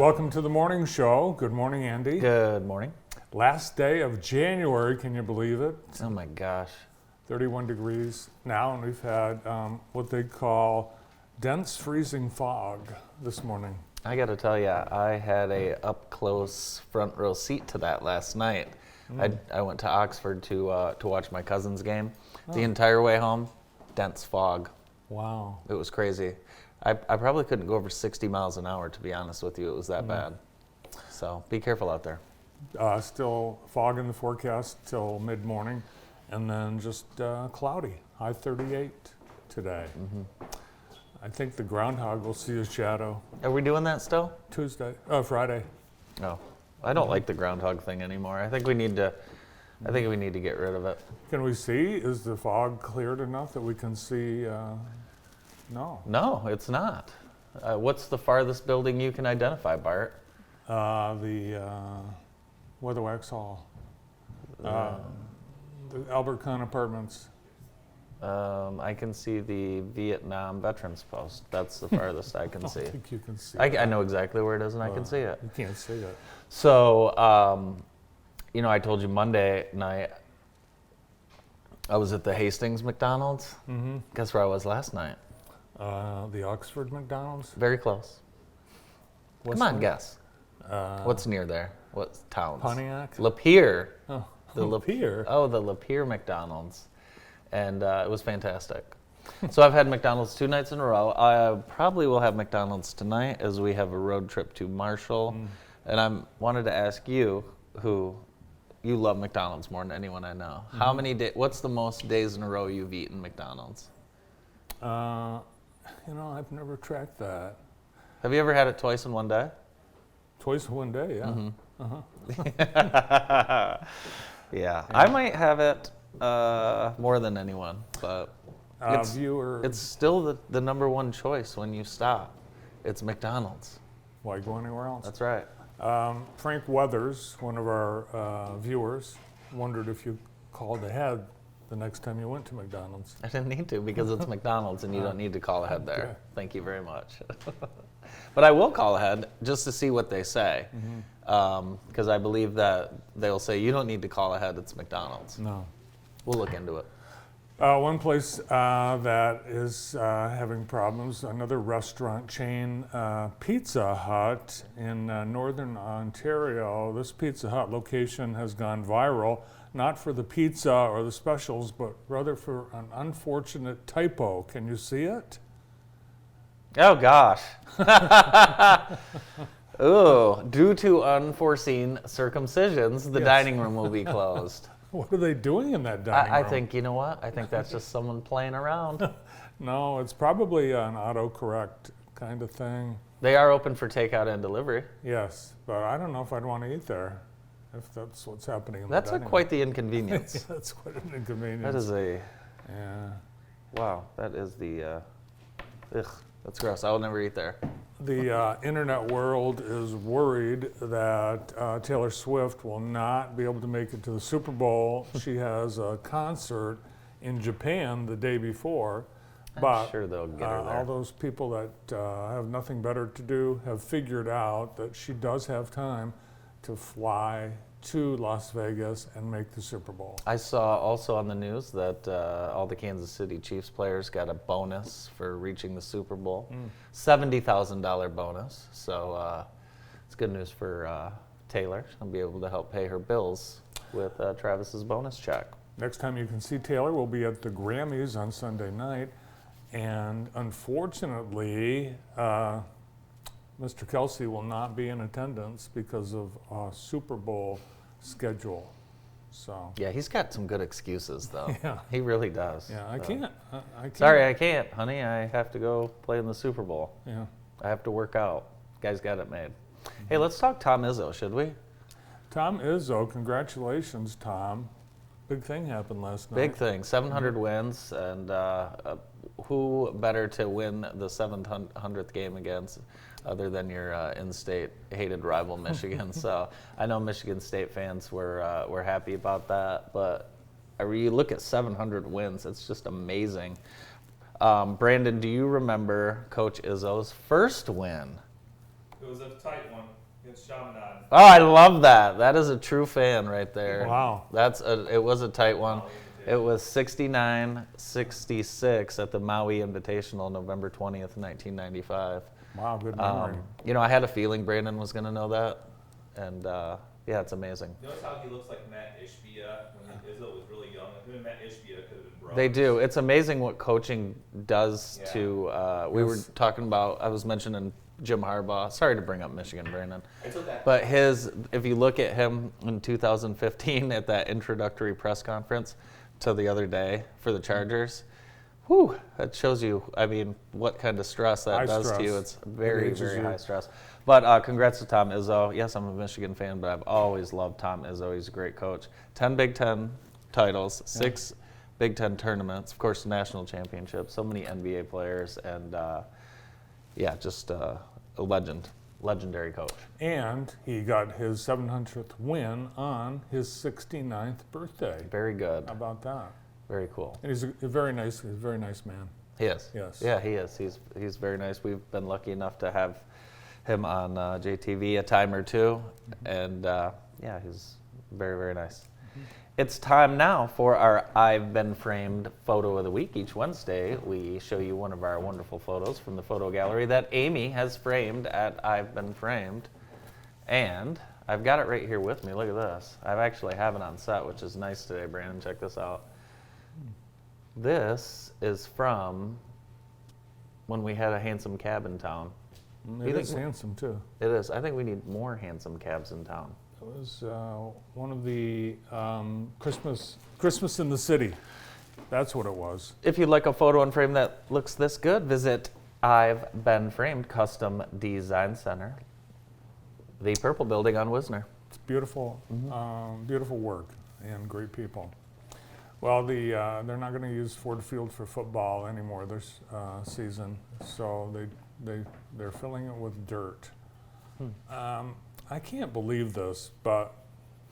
Welcome to the morning show. Good morning, Andy. Good morning. Last day of January, can you believe it? Oh my gosh. 31 degrees now, and we've had what they call dense freezing fog this morning. I got to tell you, I had a up close front row seat to that last night. I went to Oxford to watch my cousin's game. The entire way home, dense fog. Wow. It was crazy. I probably couldn't go over 60 miles an hour, to be honest with you. It was that bad. So be careful out there. Still fog in the forecast till mid-morning, and then just cloudy, high 38 today. I think the groundhog will see a shadow Are we doing that still? Friday. No. I don't like the groundhog thing anymore. I think we need to get rid of it. Can we see? Is the fog cleared enough that we can see? No. No, it's not. What's the farthest building you can identify, Bart? The Weatherwax Hall. The Albert Kahn Apartments. I can see the Vietnam Veterans Post. That's the farthest I can see. I think you can see I know exactly where it is, and I can see it. You can't see it. So, I told you Monday night I was at the Hastings McDonald's. Guess where I was last night? The Oxford McDonald's. Very close. Come on, guess. Uh, What's near there? What towns? Pontiac. Lapeer. Oh, The Lapeer. The Lapeer McDonald's. And it was fantastic. So I've had McDonald's 2 nights in a row. I probably will have McDonald's tonight as we have a road trip to Marshall. And I wanted to ask you, who you love McDonald's more than anyone I know. How many what's the most days in a row you've eaten McDonald's? I've never tracked that. Have you ever had it twice in one day? Twice in one day, yeah. Yeah, I might have it more than anyone, but it's still the number one choice when you stop. It's McDonald's. Why go anywhere else? That's right. Frank Weathers, one of our viewers, wondered if you called ahead the next time you went to McDonald's. I didn't need to because it's McDonald's and you don't need to call ahead there. Okay. Thank you very much. But I will call ahead just to see what they say, because I believe that they'll say you don't need to call ahead. It's McDonald's. No. We'll look into it. One place that is having problems, another restaurant chain, Pizza Hut in northern Ontario. This Pizza Hut location has gone viral, not for the pizza or the specials, but rather for an unfortunate typo. Can you see it? Oh, gosh. Ooh, due to unforeseen circumcisions, the dining room will be closed. What are they doing in that dining room? I think, you know what? I think that's just someone playing around. No, it's probably an autocorrect kind of thing. They are open for takeout and delivery. Yes, but I don't know if I'd want to eat there if that's what's happening in That's the dining quite room. the inconvenience. That's quite an inconvenience. That is Yeah. wow, that is that's gross. I will never eat there. The internet world is worried that Taylor Swift will not be able to make it to the Super Bowl. She has a concert in Japan the day before. I'm sure they'll get her there. All those people that have nothing better to do have figured out that she does have time to fly to Las Vegas and make the Super Bowl. I saw also on the news that all the Kansas City Chiefs players got a bonus for reaching the Super Bowl, $70,000 bonus. So it's good news for Taylor. She'll be able to help pay her bills with Travis's bonus check. Next time you can see Taylor will be at the Grammys on Sunday night. And unfortunately, Mr. Kelsey will not be in attendance because of a Super Bowl schedule. So Yeah, he's got some good excuses, though. Yeah. He really does. yeah, I So. can't. I can't. Sorry, I can't, honey. I have to go play in the Super Bowl. Yeah. I have to work out. Guy's got it made. Hey, let's talk Tom Izzo, should we? Tom Izzo, congratulations, Tom. Big thing happened last night. Big thing. 700 wins, and who better to win the 700th game against other than your in-state hated rival Michigan? So I know Michigan State fans were happy about that, but you look at 700 wins, it's just amazing. Brandon, do you remember Coach Izzo's first win? It was a tight one. Against Chaminade. Oh, I love that. That is a true fan right there. Wow. It was a tight one. It was 69-66 at the Maui Invitational, November 20th, 1995. Wow, good memory. I had a feeling Brandon was going to know that. And yeah, it's amazing. Notice how he looks like Matt Ishbia when Izzo was really young. Him and Matt Ishbia could have been brothers. They do. It's amazing what coaching does Yeah. to. We were talking about. I was mentioning Jim Harbaugh. Sorry to bring up Michigan, Brandon. It's okay. But if you look at him in 2015 at that introductory press conference to the other day for the Chargers, whew, that shows you. I mean, what kind of stress that High does to you. stress. It's very, It ages very you. high stress. But congrats to Tom Izzo. Yes, I'm a Michigan fan, but I've always loved Tom Izzo. He's a great coach. 10 Big Ten titles, 6 Big Ten tournaments, of course, national championships, so many NBA players, and yeah, just a legendary coach. And he got his 700th win on his 69th birthday. Very good. How about that? Very cool. And he's a very nice man. He is. Yes. Yeah, he is. He's very nice. We've been lucky enough to have him on JTV a time or two, and yeah, he's very, very nice. It's time now for our I've Been Framed photo of the week. Each Wednesday, we show you one of our wonderful photos from the photo gallery that Amy has framed at I've Been Framed. And I've got it right here with me. Look at this. I actually have it on set, which is nice today, Brandon. Check this out. This is from when we had a handsome cab in town. It is handsome, too. It is. I think we need more handsome cabs in town. It was one of the Christmas in the City. That's what it was. If you'd like a photo and frame that looks this good, visit I've Been Framed Custom Design Center, the Purple Building on Wisner. It's beautiful, beautiful work and great people. Well, they're not going to use Ford Field for football anymore this season, so they're filling it with dirt. I can't believe this, but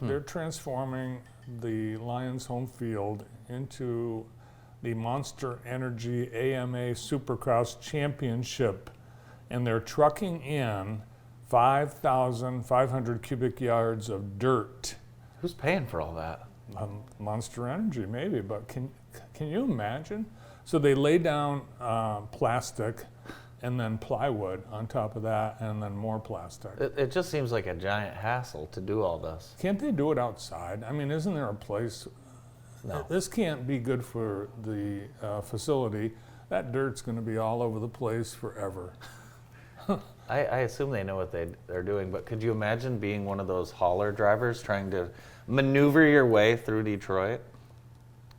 they're transforming the Lions home field into the Monster Energy AMA Supercross Championship, and they're trucking in 5,500 cubic yards of dirt. Who's paying for all that? Monster Energy, maybe, but can you imagine? So they lay down plastic and then plywood on top of that, and then more plastic. It just seems like a giant hassle to do all this. Can't they do it outside? I mean, isn't there a place? No. This can't be good for the facility. That dirt's going to be all over the place forever. I assume they know what they're doing, but could you imagine being one of those hauler drivers trying to maneuver your way through Detroit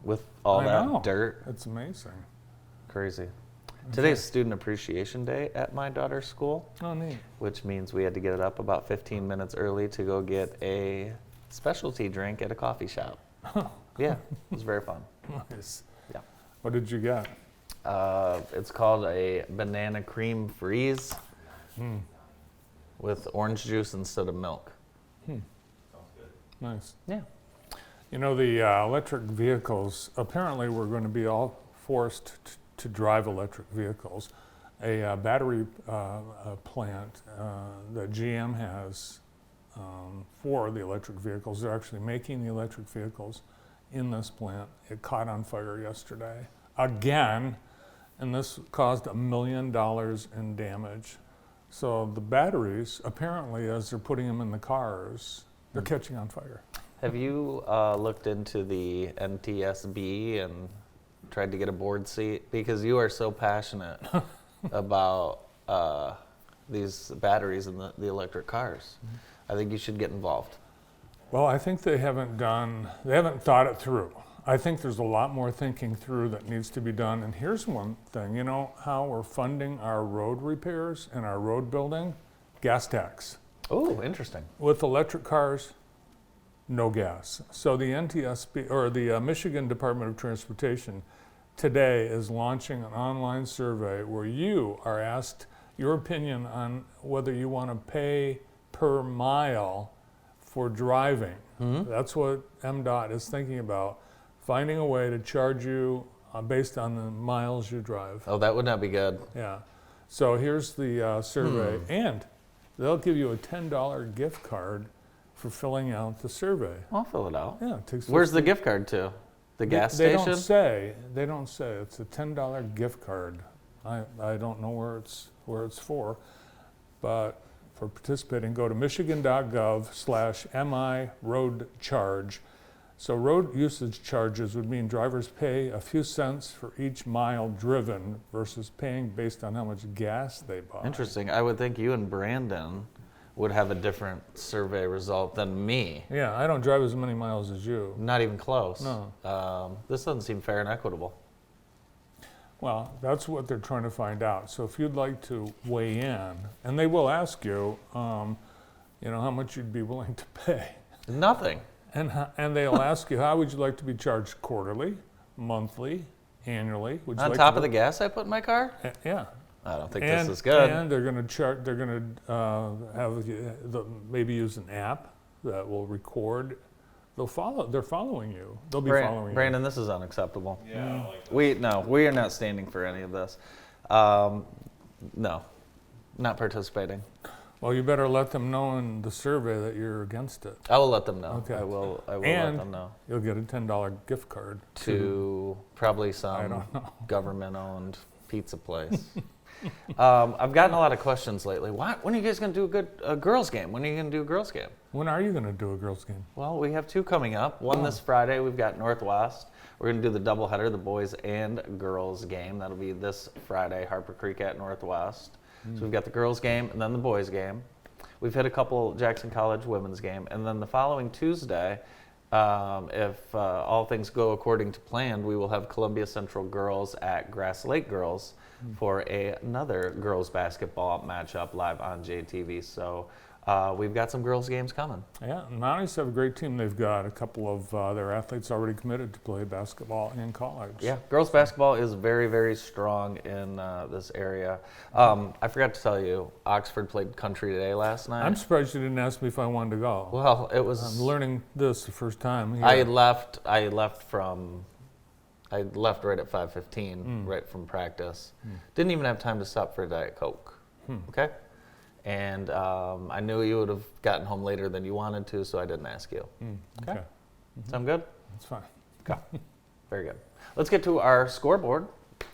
with all I that know. dirt? It's amazing. Crazy. Today's Student Appreciation Day at my daughter's school, Oh, neat. which means we had to get it up about 15 minutes early to go get a specialty drink at a coffee shop. Yeah, it was very fun. Nice. Yeah. What did you get? It's called a banana cream freeze with orange juice instead of milk. Sounds good. Nice. Yeah. You know, the electric vehicles, apparently we're going to be all forced to drive electric vehicles. A battery plant that GM has for the electric vehicles, they're actually making the electric vehicles in this plant. It caught on fire yesterday again, and this caused $1 million in damage. So the batteries, apparently, as they're putting them in the cars, they're catching on fire. Have you looked into the NTSB and tried to get a board seat? Because you are so passionate about these batteries in the electric cars. I think you should get involved. Well, I think they haven't thought it through. I think there's a lot more thinking through that needs to be done. And here's one thing, you know how we're funding our road repairs and our road building? Gas tax. Oh, interesting. With electric cars, no gas. So the NTSB, or the Michigan Department of Transportation, today is launching an online survey where you are asked your opinion on whether you want to pay per mile for driving. That's what MDOT is thinking about, finding a way to charge you based on the miles you drive. Oh, that would not be good. Yeah. So here's the survey. And they'll give you a $10 gift card for filling out the survey. I'll fill it out. Yeah, it takes. Where's the 15 gift card to? The gas they station? don't say. They don't say. It's a $10 gift card. I don't know where it's for, but for participating, go to michigan.gov/MI road charge. So road usage charges would mean drivers pay a few cents for each mile driven versus paying based on how much gas they buy. Interesting. I would think you and Brandon would have a different survey result than me. Yeah, I don't drive as many miles as you. Not even close. No. This doesn't seem fair and equitable. Well, that's what they're trying to find out. So if you'd like to weigh in, and they will ask you, how much you'd be willing to pay. Nothing. And they'll ask you, how would you like to be charged quarterly, monthly, annually? Would you On like top to of the gas I put in my car? Yeah. I don't think And, this is good. and they're going to chart. They're going to maybe use an app that will record. They're following you. They'll be following Brandon, this is unacceptable. Yeah, I don't like that. We are not standing for any of this. No, not participating. you. Well, you better let them know in the survey that you're against it. I will let them know. Okay. I will let And them know. you'll get a $10 gift card To probably I some don't know. government-owned pizza place. I've gotten a lot of questions lately. When are you guys going to do a girls' game? When are you going to do a girls' game? When are you going to do a girls' game? Well, we have two coming up. One this Friday. We've got Northwest. We're going to do the doubleheader, the boys and girls game. That'll be this Friday, Harper Creek at Northwest. So we've got the girls' game and then the boys' game. We've hit a couple Jackson College women's game. And then the following Tuesday, if all things go according to plan, we will have Columbia Central girls at Grass Lake Girls for another girls basketball matchup live on JTV. So we've got some girls games coming. Yeah, Mounties have a great team. They've got a couple of their athletes already committed to play basketball in college. Yeah, girls basketball is very, very strong in this area. I forgot to tell you, Oxford played Country Today last night. I'm surprised you didn't ask me if I wanted to go. Well, it was. I'm learning this the first time. Here. I left right at 5:15, right from practice. Didn't even have time to stop for a Diet Coke. Okay, and I knew you would have gotten home later than you wanted to, so I didn't ask you. Okay, Sound good? that's fine. Okay, very good. Let's get to our scoreboard,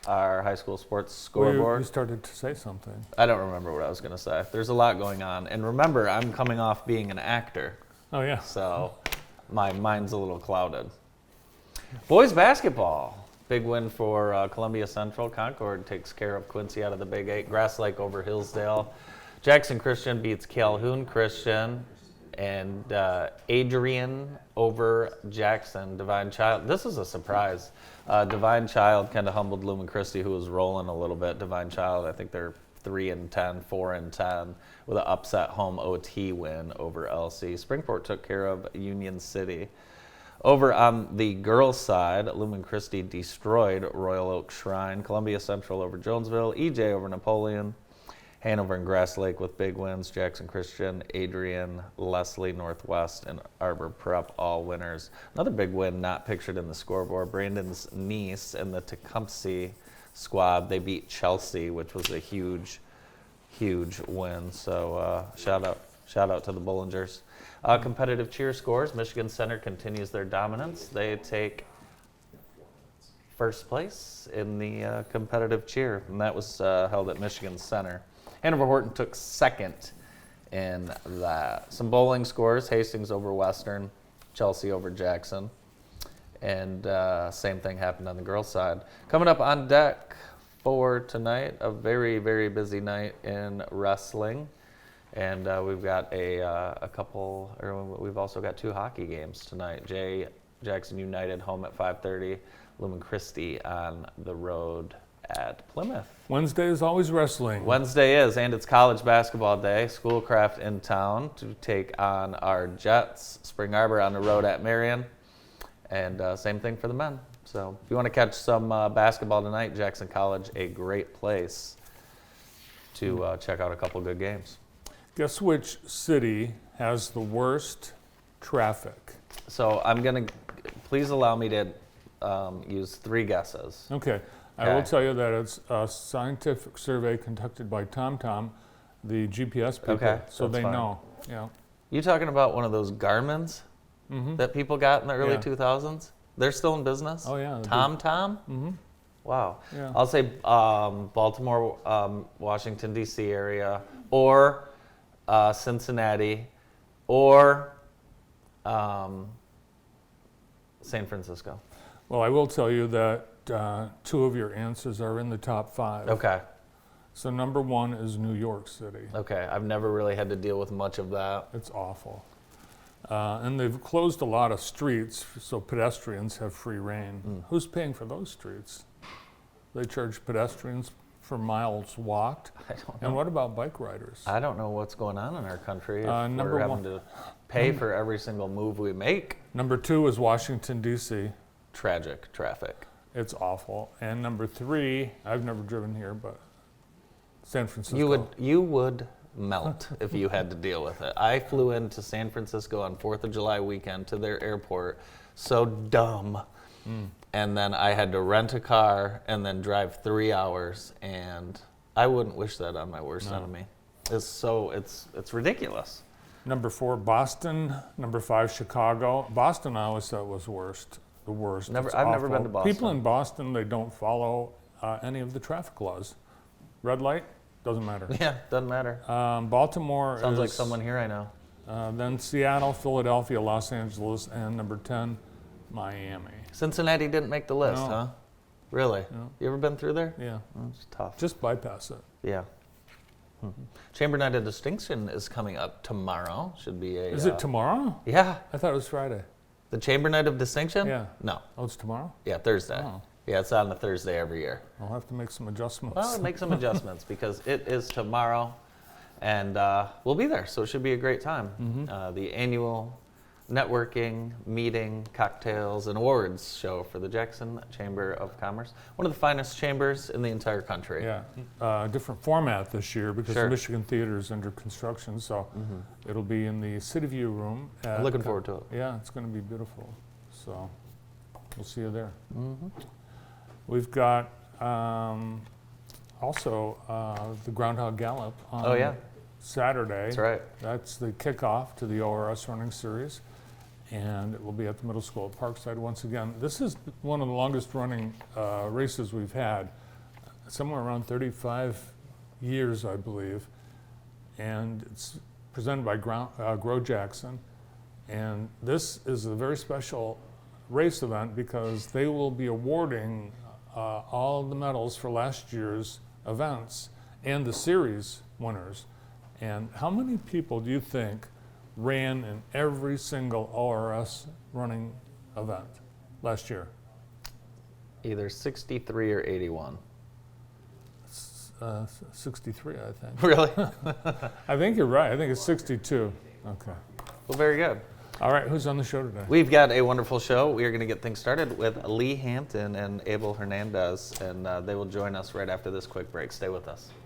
our high school sports Well, scoreboard. you started to say something. I don't remember what I was going to say. There's a lot going on, and remember, I'm coming off being an actor, Oh yeah. so my mind's a little clouded. Boys basketball, big win for Columbia Central. Concord takes care of Quincy out of the Big 8. Grass Lake over Hillsdale. Jackson Christian beats Calhoun Christian, and Adrian over Jackson. Divine Child, this is a surprise. Divine Child kind of humbled Lumen Christi, who was rolling a little bit. Divine Child, I think they're 3-10, 4-10, with an upset home OT win over LC. Springport took care of Union City. Over on the girls' side, Lumen Christi destroyed Royal Oak Shrine. Columbia Central over Jonesville. EJ over Napoleon. Hanover and Grass Lake with big wins. Jackson Christian, Adrian, Leslie, Northwest, and Arbor Prep all winners. Another big win not pictured in the scoreboard. Brandon's niece and the Tecumseh squad, they beat Chelsea, which was a huge, huge win. So shout out to the Bullingers. Competitive cheer scores. Michigan Center continues their dominance. They take first place in the competitive cheer, and that was held at Michigan Center. Hanover Horton took second in that. Some bowling scores: Hastings over Western, Chelsea over Jackson, and same thing happened on the girls' side. Coming up on deck for tonight, a very, very busy night in wrestling. And we've got we've also got two hockey games tonight. Jackson United home at 5:30, Lumen Christi on the road at Plymouth. Wednesday is always wrestling. Wednesday is, and it's college basketball day. Schoolcraft in town to take on our Jets. Spring Arbor on the road at Marion, and same thing for the men. So if you want to catch some basketball tonight, Jackson College, a great place to check out a couple good games. Guess which city has the worst traffic? So I'm going to, please allow me to use three guesses. Okay. I will Okay. tell you that it's a scientific survey conducted by TomTom the GPS people, Okay, so that's they fine. know. Yeah. You talking about one of those Garmins Mm-hmm. that people got in the early Yeah. 2000s? They're still in business? Oh yeah. Tom? Mm-hmm. Wow. Yeah. I'll say Baltimore, Washington, D.C. area, or Cincinnati, or San Francisco. Well, I will tell you that 2 of your answers are in the top 5. Okay. So number 1 is New York City. Okay. I've never really had to deal with much of that. It's awful. And they've closed a lot of streets so pedestrians have free reign. Who's paying for those streets? They charge pedestrians for miles walked. I don't And know. what about bike riders? I don't know what's going on in our country. If number we're having one- to pay for every single move we make. Number 2 is Washington, D.C. Tragic traffic. It's awful. And number 3, I've never driven here, but San Francisco. You would melt if you had to deal with it. I flew into San Francisco on 4th of July weekend to their airport, so dumb. And then I had to rent a car and then drive 3 hours, and I wouldn't wish that on my worst enemy. It's ridiculous. Number 4, Boston. Number 5, Chicago. Boston, I always thought was worst. The worst. Never- It's I've never been awful. to Boston. People in Boston, they don't follow any of the traffic laws. Red light, doesn't matter. Yeah, doesn't matter. Baltimore Sounds like is, someone here I know. then Seattle, Philadelphia, Los Angeles, and number 10, Miami. Cincinnati didn't make the list, No. huh? Really? No. You ever been through there? Yeah, Oh, it's tough. just bypass it. Yeah. Chamber Night of Distinction is coming up tomorrow. Should be a. Is it tomorrow? Yeah. I thought it was Friday. The Chamber Night of Distinction? Yeah. No. Oh, it's tomorrow? Yeah, Thursday. Oh. Yeah, it's on a Thursday every year. I'll have to make some adjustments. Well, make some adjustments because it is tomorrow, and we'll be there. So it should be a great time. The annual networking, meeting, cocktails, and awards show for the Jackson Chamber of Commerce. One of the finest chambers in the entire country. Yeah, different format this year because Sure. the Michigan Theater is under construction, so it'll be in the City View room. I'm looking forward to it. Yeah, it's going to be beautiful. So we'll see you there. We've got also the Groundhog Gallop on Oh, yeah. Saturday. That's right. That's the kickoff to the ORS running series, and it will be at the middle school at Parkside once again. This is one of the longest running races we've had, somewhere around 35 years, I believe, and it's presented by Grow Jackson. And this is a very special race event because they will be awarding all of the medals for last year's events and the series winners. And how many people do you think ran in every single ORS running event last year? Either 63 or 81. 63, I think. Really? I think you're right. I think it's 62. Okay. Well, very good. All right, who's on the show today? We've got a wonderful show. We are going to get things started with Lee Hampton and Abel Hernandez, and they will join us right after this quick break. Stay with us.